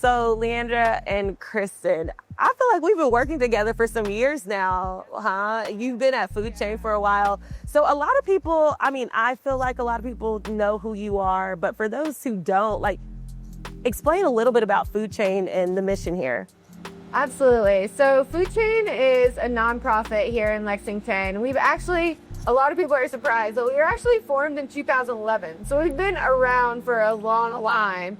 So Leandra and Kristin, I feel like we've been working together for some years now, huh? You've been at FoodChain for a while. So a lot of people, I feel like a lot of people know who you are, but for those who don't, like, explain a little bit about FoodChain and the mission here. Absolutely. So FoodChain is a nonprofit here in Lexington. A lot of people are surprised, but we were actually formed in 2011. So we've been around for a long time.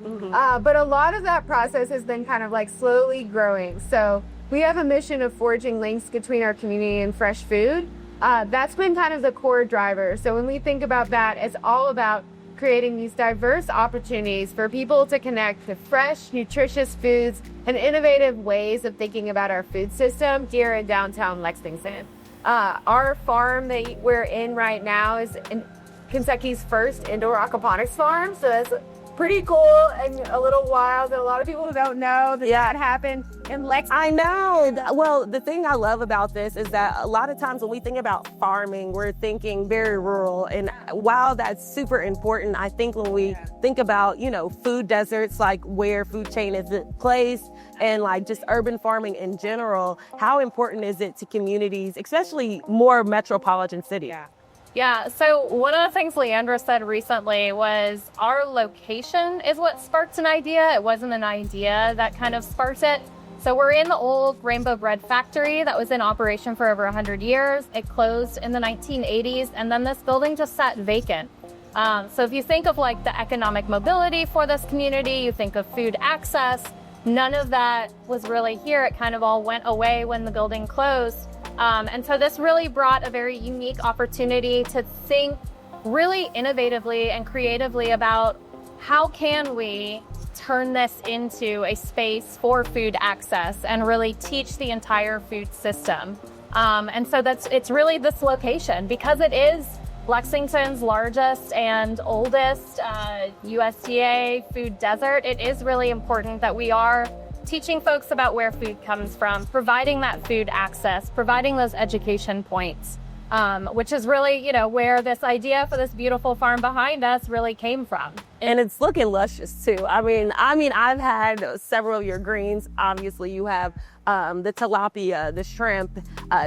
But a lot of that process has been kind of like slowly growing. So we have a mission of forging links between our community and fresh food. That's been kind of the core driver. So when we think about that, it's all about creating these diverse opportunities for people to connect to fresh, nutritious foods and innovative ways of thinking about our food system here in downtown Lexington. Our farm that we're in right now is in Kentucky's first indoor aquaponics farm. So that's pretty cool and a little wild that a lot of people don't know that happened in Lexington. I know. Well, the thing I love about this is that a lot of times when we think about farming, we're thinking very rural. And while that's super important, I think when we think about, food deserts, like where FoodChain is placed, and like just urban farming in general, how important is it to communities, especially more metropolitan cities? Yeah, so one of the things Leandra said recently was our location is what sparked an idea. It wasn't an idea that kind of sparked it. So we're in the old Rainbow Bread factory that was in operation for over 100 years. It closed in the 1980s, and then this building just sat vacant. So if you think of like the economic mobility for this community, you think of food access, none of that was really here. It kind of all went away when the building closed. And so this really brought a very unique opportunity to think really innovatively and creatively about how can we turn this into a space for food access and really teach the entire food system. And so it's really this location, because it is Lexington's largest and oldest USDA food desert. It is really important that we are teaching folks about where food comes from, providing that food access, providing those education points, which is really, where this idea for this beautiful farm behind us really came from. And it's looking luscious too. I've had several of your greens. Obviously, you have the tilapia, the shrimp,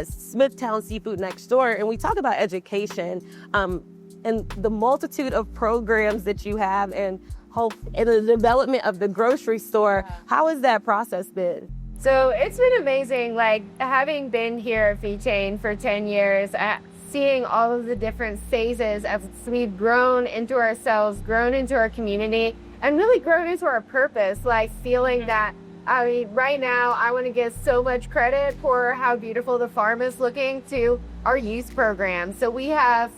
Smithtown Seafood next door, and we talk about education and the multitude of programs that you have and the development of the grocery store. How has that process been? So it's been amazing, like having been here at FoodChain for 10 years, seeing all of the different phases as we've grown into ourselves, grown into our community, and really grown into our purpose, like feeling that, right now I want to give so much credit for how beautiful the farm is looking to our youth program. So we have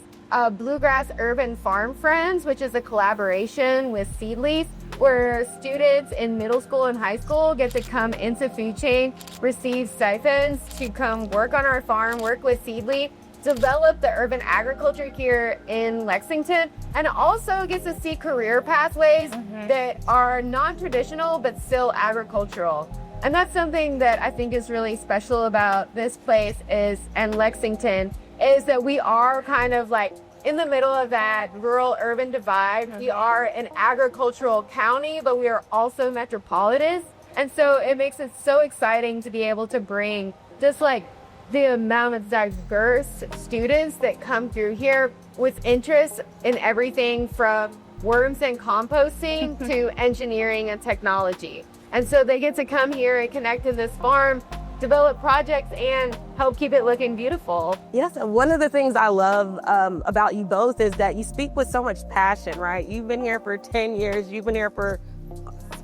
Bluegrass Urban Farm Friends, which is a collaboration with Seedleaf, where students in middle school and high school get to come into FoodChain, receive stipends to come work on our farm, work with Seedleaf, develop the urban agriculture here in Lexington, and also get to see career pathways that are non-traditional but still agricultural. And that's something that I think is really special about this place and Lexington, is that we are kind of like in the middle of that rural-urban divide. We are an agricultural county, but we are also metropolitan. And so it makes it so exciting to be able to bring just like the amount of diverse students that come through here with interest in everything from worms and composting to engineering and technology. And so they get to come here and connect to this farm, develop projects, and help keep it looking beautiful. Yes, and one of the things I love about you both is that you speak with so much passion, right? You've been here for 10 years, you've been here for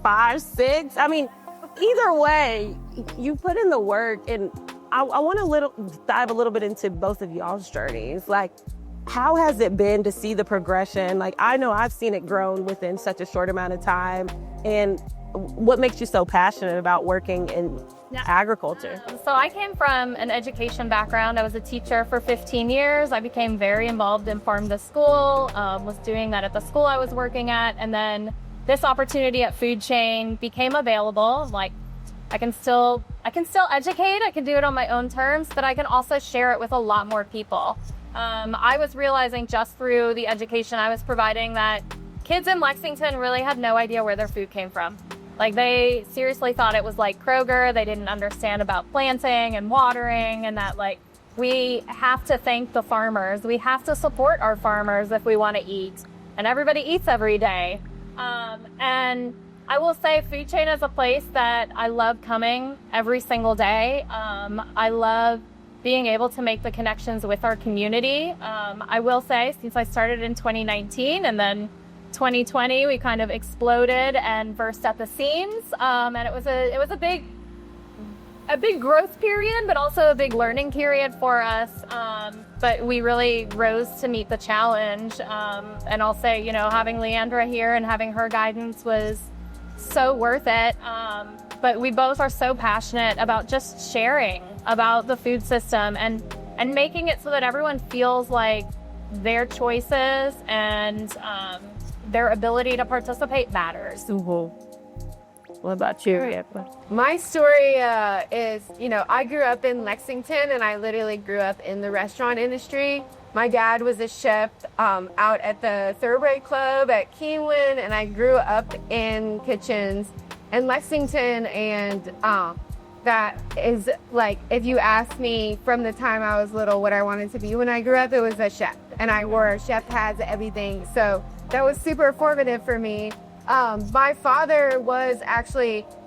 5, 6. Either way, you put in the work, and I want to dive a little bit into both of y'all's journeys. Like, how has it been to see the progression? Like, I know I've seen it grown within such a short amount of time, and what makes you so passionate about working in agriculture? So I came from an education background. I was a teacher for 15 years. I became very involved in farm to school, was doing that at the school I was working at. And then this opportunity at FoodChain became available. Like, I can still educate, I can do it on my own terms, but I can also share it with a lot more people. I was realizing just through the education I was providing that kids in Lexington really had no idea where their food came from. Like, they seriously thought it was like Kroger. They didn't understand about planting and watering, and that, like, we have to thank the farmers. We have to support our farmers if we want to eat. And everybody eats every day. And I will say FoodChain is a place that I love coming every single day. I love being able to make the connections with our community. I will say, since I started in 2019 and then 2020, we kind of exploded and burst at the seams. And it was a big growth period, but also a big learning period for us. But we really rose to meet the challenge. And I'll say, you know, having Leandra here and having her guidance was so worth it. But we both are so passionate about just sharing about the food system and making it so that everyone feels like their choices and their ability to participate matters. What about you? My story is, you know, I grew up in Lexington, and I literally grew up in the restaurant industry. My dad was a chef out at the Thoroughbred Club at Keeneland, and I grew up in kitchens in Lexington. And that is, like, if you ask me from the time I was little what I wanted to be when I grew up, it was a chef. And I wore chef hats, everything. So that was super formative for me. My father was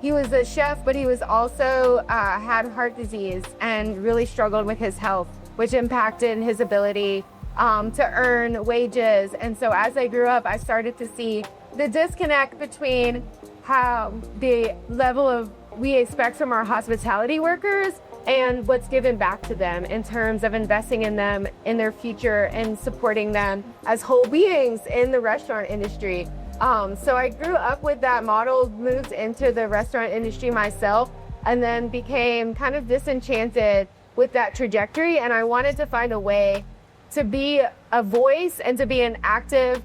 he was a chef, but he was also had heart disease and really struggled with his health, which impacted his ability to earn wages. And so as I grew up, I started to see the disconnect between how the level of we expect from our hospitality workers and what's given back to them in terms of investing in them, in their future, and supporting them as whole beings in the restaurant industry. So I grew up with that model, moved into the restaurant industry myself, and then became kind of disenchanted with that trajectory. And I wanted to find a way to be a voice and to be an active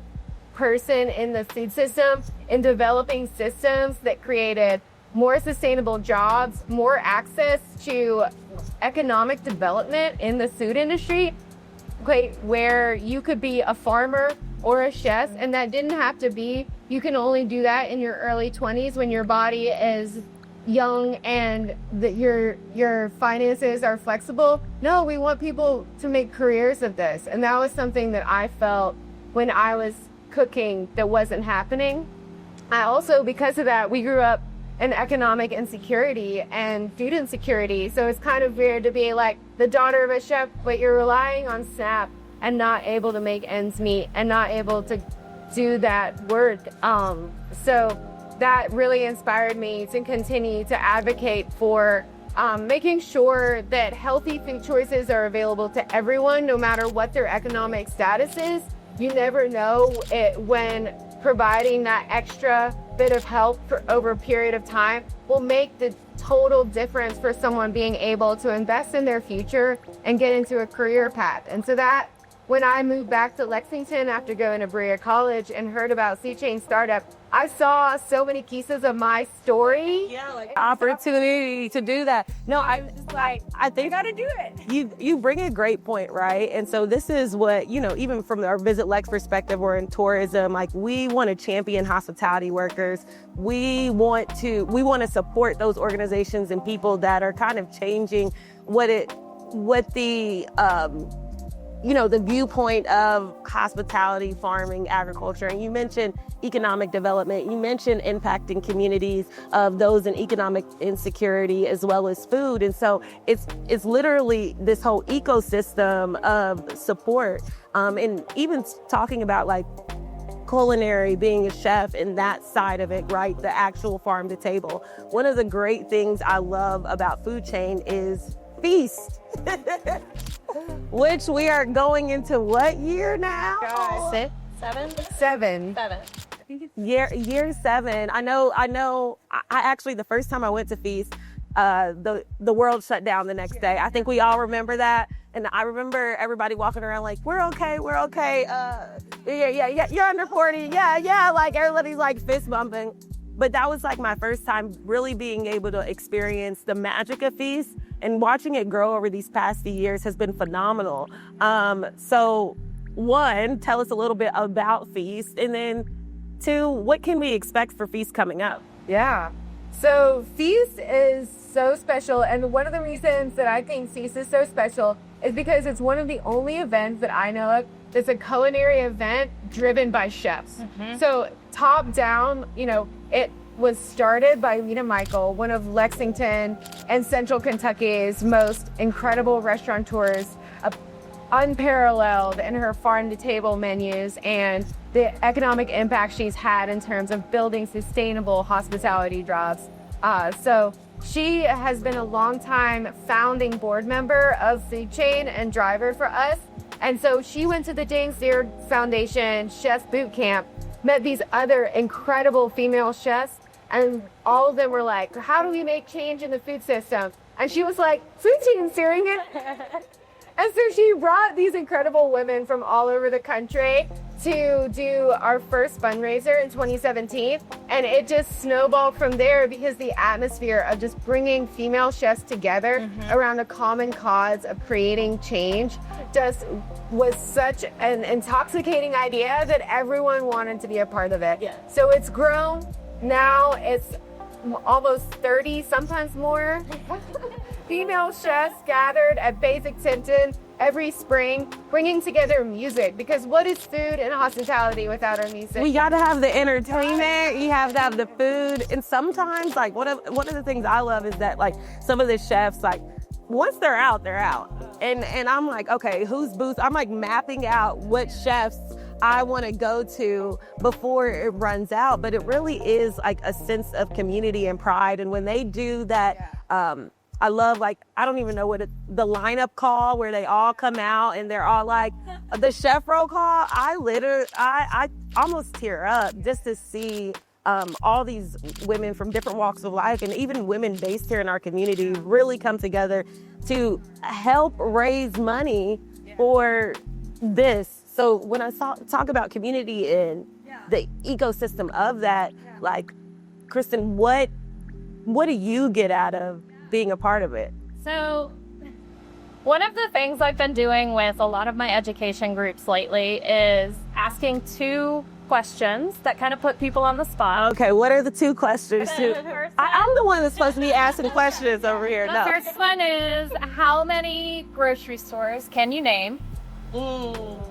person in the food system, in developing systems that created more sustainable jobs, more access to economic development in the food industry, where you could be a farmer or a chef, and that didn't have to be, you can only do that in your early 20s when your body is young and that your finances are flexible. No, we want people to make careers of this. And that was something that I felt when I was cooking that wasn't happening. I also, because of that, we grew up in economic insecurity and food insecurity. So it's kind of weird to be like the daughter of a chef, but you're relying on SNAP and not able to make ends meet and not able to do that work. So that really inspired me to continue to advocate for making sure that healthy food choices are available to everyone, no matter what their economic status is. You never know when providing that extra bit of help for over a period of time will make the total difference for someone being able to invest in their future and get into a career path. And so that, when I moved back to Lexington after going to Berea College and heard about FoodChain startup, I saw so many pieces of my story. Yeah, like opportunity to do that. No, I was just like, I think I gotta do it. You bring a great point, right? And so this is what, you know, even from our Visit Lex perspective, we're in tourism, like we want to champion hospitality workers. We want to support those organizations and people that are kind of changing the viewpoint of hospitality, farming, agriculture. And you mentioned economic development. You mentioned impacting communities of those in economic insecurity as well as food. And so it's literally this whole ecosystem of support. And even talking about like culinary, being a chef and that side of it, right? The actual farm to table. One of the great things I love about FoodChain is F.E.A.S.T. Which we are going into what year now? Gosh. Seven. Year 7. I know. I actually, the first time I went to F.E.A.S.T, the world shut down the next day. I think we all remember that. And I remember everybody walking around like, we're okay. Yeah, you're under 40. Yeah. Like everybody's like fist bumping. But that was like my first time really being able to experience the magic of F.E.A.S.T, and watching it grow over these past few years has been phenomenal. So one, tell us a little bit about F.E.A.S.T, and then two, what can we expect for F.E.A.S.T coming up? Yeah. So F.E.A.S.T is so special, and one of the reasons that I think F.E.A.S.T is so special is because it's one of the only events that I know of that's a culinary event driven by chefs. So top down, it was started by Lena Michael, one of Lexington and Central Kentucky's most incredible restaurateurs, unparalleled in her farm-to-table menus and the economic impact she's had in terms of building sustainable hospitality jobs. So she has been a long-time founding board member of FoodChain and driver for us. And so she went to the James Beard Foundation Chefs Boot Camp, met these other incredible female chefs, and all of them were like, how do we make change in the food system? And she was like, FoodChain's doing it. And so she brought these incredible women from all over the country to do our first fundraiser in 2017. And it just snowballed from there because the atmosphere of just bringing female chefs together around a common cause of creating change just was such an intoxicating idea that everyone wanted to be a part of it. Yeah. So it's grown. Now it's almost 30, sometimes more. Female chefs gathered at Basic Tipton every spring, bringing together music, because what is food and hospitality without our music? We got to have the entertainment, you have to have the food, and sometimes, like, one of the things I love is that, like, some of the chefs, like, once they're out, they're out. And I'm like, okay, whose booths? I'm, like, mapping out what chefs I want to go to before it runs out, but it really is, like, a sense of community and pride, and when they do that, I love, like, I don't even know the lineup call where they all come out and they're all like, the chef roll call, I almost tear up just to see all these women from different walks of life and even women based here in our community really come together to help raise money for this. So when I talk about community and the ecosystem of that, like, Kristin, what do you get out of being a part of it? So one of the things I've been doing with a lot of my education groups lately is asking 2 questions that kind of put people on the spot. Okay, what are the 2 questions? I'm the one that's supposed to be asking questions over here. The first one is, how many grocery stores can you name?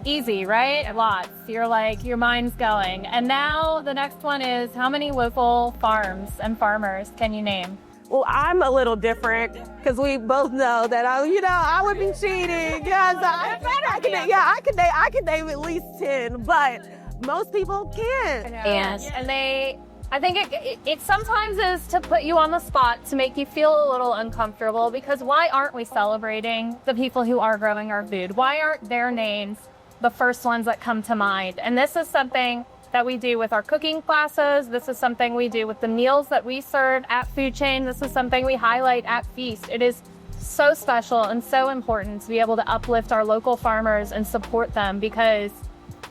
Easy, right? Lots. You're like, your mind's going. And now the next one is, how many local farms and farmers can you name? Well, I'm a little different because we both know that I would be cheating. Yes, I can name at least 10, but most people can't. And I think it sometimes is to put you on the spot to make you feel a little uncomfortable, because why aren't we celebrating the people who are growing our food? Why aren't their names the first ones that come to mind? And this is something that we do with our cooking classes. This is something we do with the meals that we serve at FoodChain. This is something we highlight at F.E.A.S.T. It is so special and so important to be able to uplift our local farmers and support them, because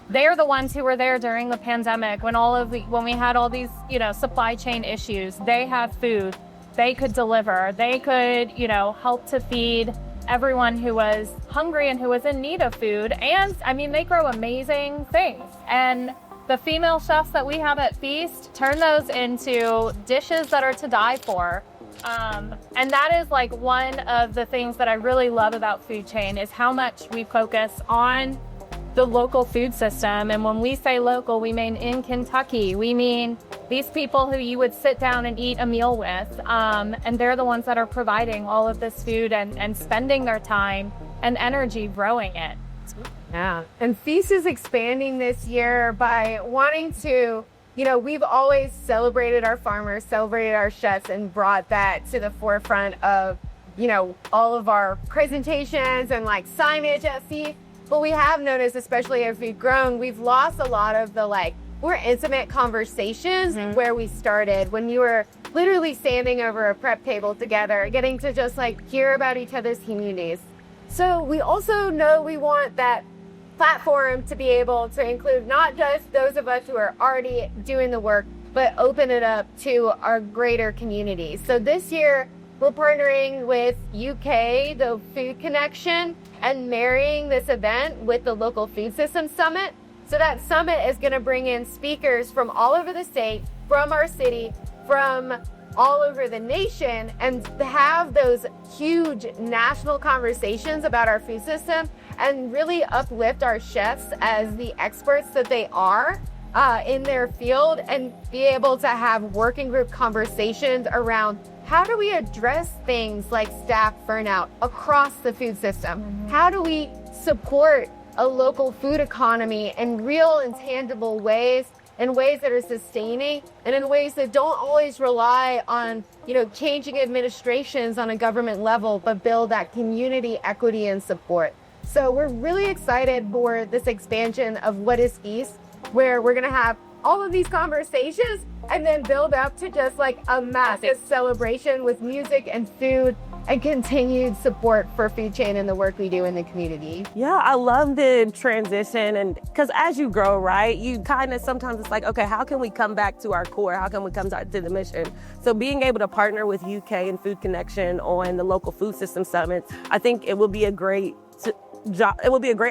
they're the ones who were there during the pandemic when we had all these, supply chain issues. They had food. They could deliver. They could, help to feed everyone who was hungry and who was in need of food. And I mean, they grow amazing things. And the female chefs that we have at F.E.A.S.T. turn those into dishes that are to die for. And that is like one of the things that I really love about FoodChain, is how much we focus on the local food system. And when we say local, we mean in Kentucky. We mean these people who you would sit down and eat a meal with. And they're the ones that are providing all of this food and spending their time and energy growing it. Yeah. And F.E.A.S.T is expanding this year by wanting to, we've always celebrated our farmers, celebrated our chefs, and brought that to the forefront of, all of our presentations and like signage at F.E.A.S.T. But we have noticed, especially as we've grown, we've lost a lot of the more intimate conversations where we started, when you were literally standing over a prep table together, getting to just hear about each other's communities. So we also know we want that platform to be able to include not just those of us who are already doing the work, but open it up to our greater community. So this year, we're partnering with UK, the Food Connection, and marrying this event with the Local Food System Summit. So that summit is going to bring in speakers from all over the state, from our city, from all over the nation and have those huge national conversations about our food system and really uplift our chefs as the experts that they are in their field, and be able to have working group conversations around how do we address things like staff burnout across the food system? How do we support a local food economy in real and tangible ways, in ways that are sustaining, and in ways that don't always rely on, changing administrations on a government level, but build that community equity and support. So we're really excited for this expansion of What is East, where we're gonna have all of these conversations and then build up to just like a massive celebration with music and food and continued support for FoodChain and the work we do in the community. Yeah, I love the transition, and because as you grow, right, you kind of sometimes it's like, okay, how can we come back to our core? How can we come to the mission? So being able to partner with UK and Food Connection on the local food system summit, I think it will be a great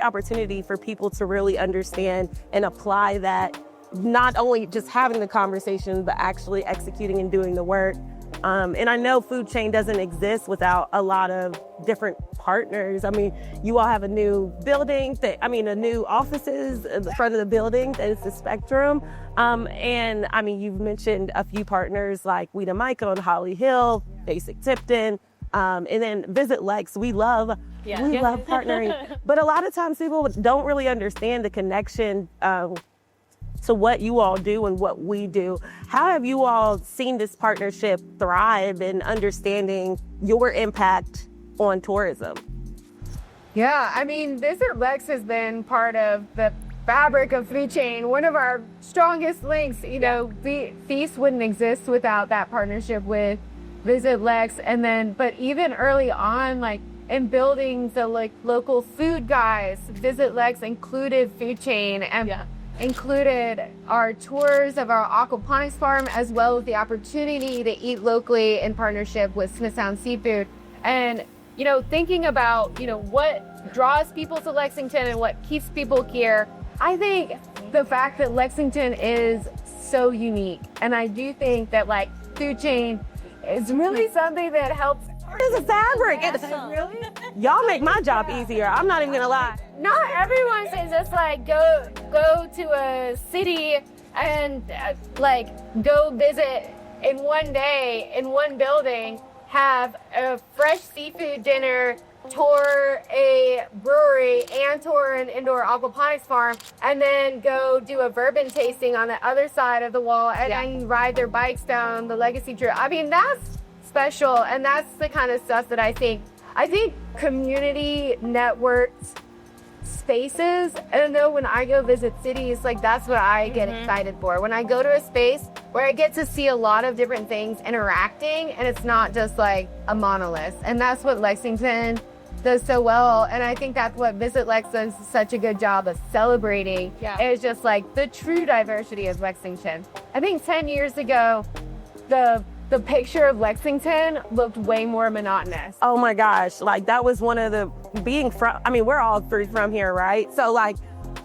opportunity for people to really understand and apply that, not only just having the conversation, but actually executing and doing the work. And I know FoodChain doesn't exist without a lot of different partners. I mean, you all have a new building, a new offices in the front of the building that is the Spectrum. And I mean, you've mentioned a few partners like Weeda Micah and Holly Hill, Basic Tipton, and then Visit Lex. We love partnering. But a lot of times people don't really understand the connection to what you all do and what we do. How have you all seen this partnership thrive in understanding your impact on tourism? Yeah, I mean, Visit Lex has been part of the fabric of FoodChain, one of our strongest links. F.E.A.S.T wouldn't exist without that partnership with Visit Lex. And then, but even early on, like in building the local food guys, Visit Lex included FoodChain and included our tours of our aquaponics farm, as well as the opportunity to eat locally in partnership with Smithtown Seafood. And, thinking about, what draws people to Lexington and what keeps people here, I think the fact that Lexington is so unique. And I do think that FoodChain is really something that helps. It's a fabric. Really? Y'all make my job easier. I'm not even gonna lie. Not everyone says just go to a city and go visit in one day in one building, have a fresh seafood dinner, tour a brewery and tour an indoor aquaponics farm, and then go do a bourbon tasting on the other side of the wall and then ride their bikes down the Legacy Trail. I mean, that's special, and that's the kind of stuff that I think community networked spaces. I don't know, when I go visit cities, that's what I get excited for. When I go to a space where I get to see a lot of different things interacting, and it's not just a monolith. And that's what Lexington does so well. And I think that's what Visit Lex does such a good job of celebrating. It's just the true diversity of Lexington. I think 10 years ago, the picture of Lexington looked way more monotonous. Oh my gosh, that was one of the we're all three from here, right? So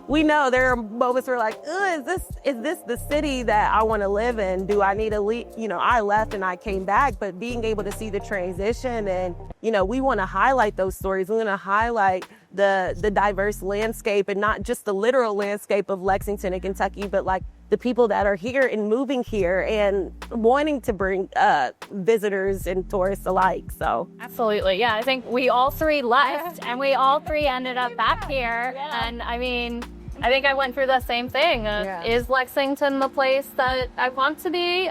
we know there are moments where is this the city that I want to live in? Do I need to leave? I left and I came back, but being able to see the transition, and we want to highlight those stories. We want to highlight the diverse landscape, and not just the literal landscape of Lexington and Kentucky, but the people that are here and moving here and wanting to bring visitors and tourists alike. So absolutely, yeah. I think we all three left, and we all three ended up back here. And I mean, I think I went through the same thing. Is Lexington the place that I want to be?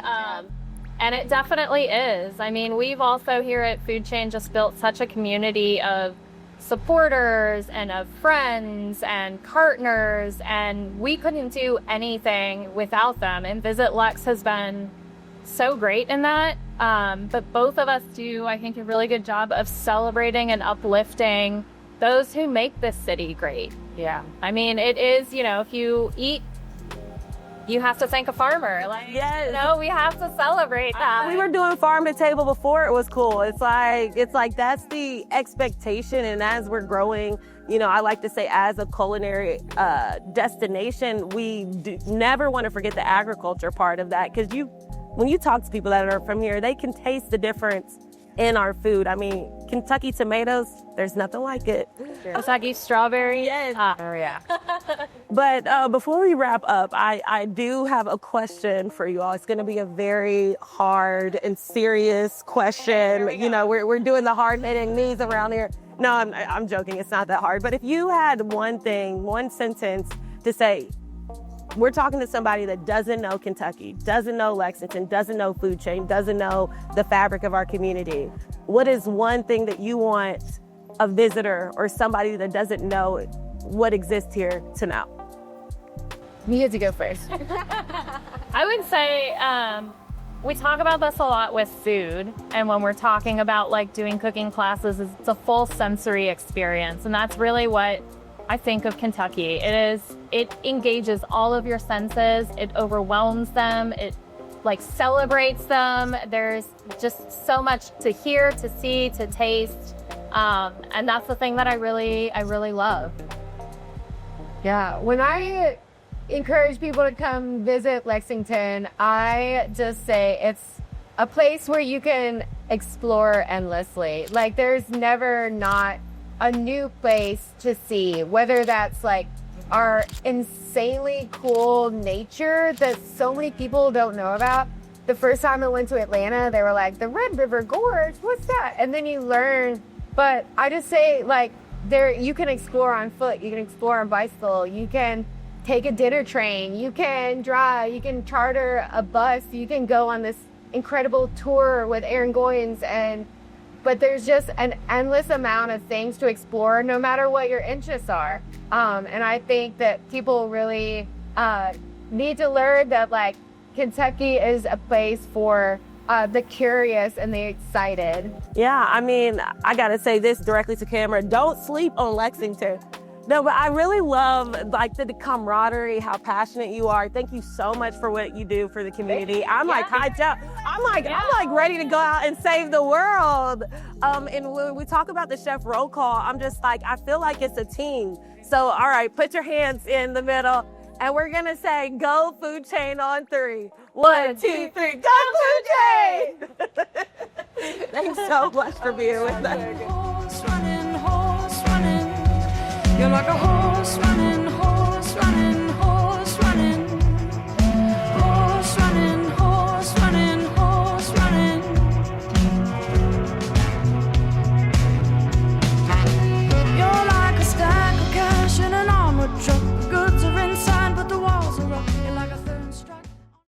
And it definitely is. I mean, we've also here at FoodChain just built such a community of supporters and of friends and partners, and we couldn't do anything without them. And Visit Lex has been so great in that. But both of us do, I think, a really good job of celebrating and uplifting those who make this city great. Yeah. I mean, it is, if you eat, you have to thank a farmer. We have to celebrate that. We were doing farm to table before it was cool. It's like that's the expectation. And as we're growing, I like to say, as a culinary destination, we never want to forget the agriculture part of that, because when you talk to people that are from here, they can taste the difference in our food. I mean, Kentucky tomatoes, there's nothing like it. Kentucky strawberry. Yes. Oh, yeah. But before we wrap up, I do have a question for you all. It's going to be a very hard and serious question. You know, we're doing the hard-hitting news around here. No, I'm joking. It's not that hard. But if you had one thing, one sentence to say, we're talking to somebody that doesn't know Kentucky, doesn't know Lexington, doesn't know FoodChain, doesn't know the fabric of our community. What is one thing that you want a visitor or somebody that doesn't know what exists here to know? You get to go first. I would say we talk about this a lot with food, and when we're talking about like doing cooking classes, it's a full sensory experience, and that's really what I think of Kentucky. It engages all of your senses, it overwhelms them, it like celebrates them. There's just so much to hear, to see, to taste, and that's the thing that I really love. Yeah, when I encourage people to come visit Lexington, I just say it's a place where you can explore endlessly. Like, there's never not a new place to see, whether that's like our insanely cool nature that so many people don't know about. The first time I went to Atlanta, they were like, the Red River Gorge, what's that? And then you learn. But I just say, like, there you can explore on foot, you can explore on bicycle, you can take a dinner train, you can drive, you can charter a bus, you can go on this incredible tour with Aaron Goins, but there's just an endless amount of things to explore no matter what your interests are. And I think that people really need to learn that, like, Kentucky is a place for the curious and the excited. Yeah, I mean, I gotta say this directly to camera. Don't sleep on Lexington. No, but I really love like the camaraderie, how passionate you are. Thank you so much for what you do for the community. I'm like hyped up. I'm like ready to go out and save the world. And when we talk about the chef roll call, I'm just like, I feel like it's a team. So, all right, put your hands in the middle. And we're gonna say, go FoodChain on 3. 1, 2, 3, go FoodChain! Thanks so much for being with us. You're like a horse running.